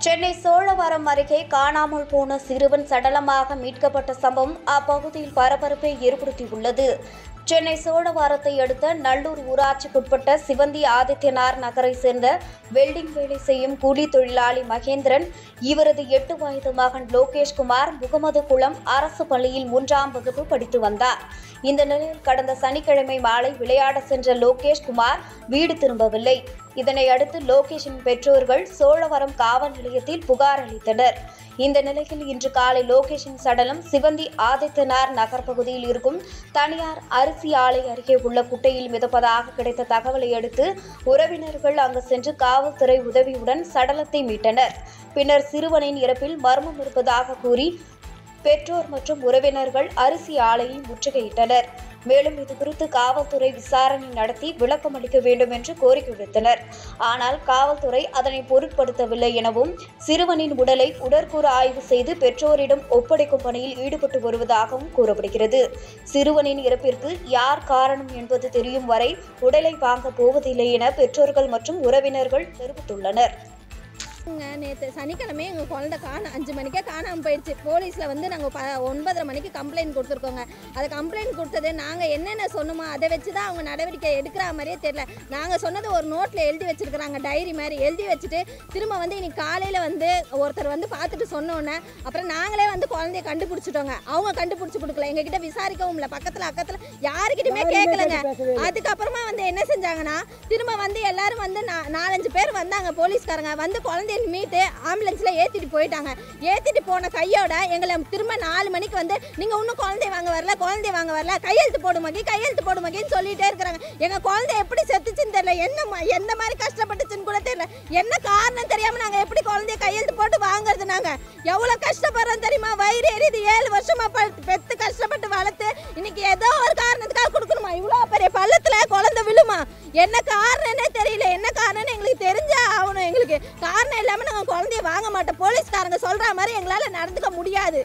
சென்னை சோழவரம் அருகே காணாமல் போன சிறுவன் சடலமாக மீட்கப்பட்ட சம்பவம் அப்பகுதியில் பரபரப்பை ஏற்படுத்தியுள்ளது. சென்னை சோழவரத்தை அடுத்த நல்லூர் ஊராட்சிக்குட்பட்ட சிவந்தி ஆதித்யனார் நகரை சேர்ந்த வெல்டிங் வேலை செய்யும் கூலி தொழிலாளி மகேந்திரன், இவரது 8 வயது மகன் லோகேஷ்குமார் முகமது குளம் அரசு பள்ளியில் 3ஆம் வகுப்பு படித்து வந்தார். இந்த நிலையில் கடந்த சனிக்கிழமை மாலை விளையாட சென்ற லோகேஷ்குமார் வீடு திரும்பவில்லை. இதனை அடுத்து லோகேஷின் பெற்றோர்கள் சோழவரம் காவல் நிலையத்தில் புகார் அளித்தனர். இந்த நிலையில் இன்று காலை லோகேஷின் சடலம் சிவந்தி ஆதித்யனார் நகர் பகுதியில் இருக்கும் தனியார் அரிசி ஆலை அருகே உள்ள குட்டையில் மிதப்பதாக கிடைத்த தகவலை அடுத்து உறவினர்கள் அங்கு சென்று காவல்துறை உதவியுடன் சடலத்தை மீட்டனர். பின்னர் சிறுவனின் இறப்பில் மர்மம் இருப்பதாக கூறி பெற்றோர் மற்றும் உறவினர்கள் அரிசி ஆலையை முற்றுகையிட்டனர். மேலும் இதுகுறித்து காவல்துறை விசாரணை நடத்தி விளக்கம் அளிக்க வேண்டும் என்று கோரிக்கை விடுத்தனர். ஆனால் காவல்துறை அதனை பொருட்படுத்தவில்லை எனவும் சிறுவனின் உடலை உடற்கூறு ஆய்வு செய்து பெற்றோரிடம் ஒப்படைக்கும் பணியில் ஈடுபட்டு வருவதாகவும் கூறப்படுகிறது. சிறுவனின் இறப்பிற்கு யார் காரணம் என்பது தெரியும் வரை உடலை வாங்கப் போவதில்லை என பெற்றோர்கள் மற்றும் உறவினர்கள் தெரிவித்துள்ளனர். நேற்று சனிக்கிழமை எங்கள் குழந்தை 5 மணிக்கே காணாமல் போயிடுச்சு. போலீஸில் வந்து நாங்கள் 9:30 மணிக்கு கம்ப்ளைண்ட் கொடுத்துருக்கோங்க. அதை கம்ப்ளைண்ட் கொடுத்தது நாங்கள் என்னென்ன சொன்னோமோ அதை வச்சு தான் அவங்க நடவடிக்கை எடுக்கிற மாதிரியே தெரியல. நாங்கள் சொன்னது ஒரு நோட்டில் எழுதி வச்சுருக்குறாங்க, டைரி மாதிரி எழுதி வச்சுட்டு திரும்ப வந்து இன்னைக்கு காலையில் வந்து ஒருத்தர் வந்து பார்த்துட்டு சொன்னோன்னே அப்புறம் நாங்களே வந்து குழந்தைய கண்டுபிடிச்சிட்டோங்க. அவங்க கண்டுபிடிச்சி கொடுக்கல, எங்ககிட்ட விசாரிக்கவும் இல்லை, பக்கத்தில் அக்கத்தில் யாருக்கிட்டுமே கேட்கலங்க. அதுக்கப்புறமா வந்து என்ன செஞ்சாங்கன்னா திரும்ப வந்து எல்லாரும் வந்து 4-5 பேர் வந்தாங்க. போலீஸ்காரங்க வந்து குழந்தைய மீட்டு ஆம்புலன்ஸில் ஏற்றிட்டு போயிட்டாங்க. ஏற்றிட்டு போன கையோட எங்களை திரும்ப 4 மணிக்கு வந்து நீங்கள் இன்னும் குழந்தைய வாங்க வரல, கையெழுத்து போடுமாக்கின்னு சொல்லிகிட்டே இருக்கிறாங்க. எங்கள் குழந்தை எப்படி செத்துச்சுன்னு தெரியல, எந்த மாதிரி கஷ்டப்பட்டுச்சுன்னு கூட தெரியல. என்ன காரணம் தெரியாமல் நாங்கள் எப்படி குழந்தைய கையெழுத்து போட்டு வாங்குறது? நாங்கள் எவ்வளோ கஷ்டப்படுறோம் தெரியுமா? வயிறு எரியுது. 7 வருஷமா பெற்று கஷ்டப்பட்டு வளர்த்து இன்னைக்கு ஏதோ ஒரு காரணத்துக்காக கொடுக்கணுமா? இவ்வளோ பெரிய பள்ளத்தில் குழந்தை விழுமா? என்ன காரணம்னே தெரியல. என்ன காரணம்னு எங்களுக்கு தெரிஞ்சா ஆகணும். எங்களுக்கு காரணம் இல்லாமல் நாங்கள் குழந்தைய வாங்க மாட்டோம். போலீஸ்காரங்க சொல்கிற மாதிரி எங்களால் நடந்துக்க முடியாது.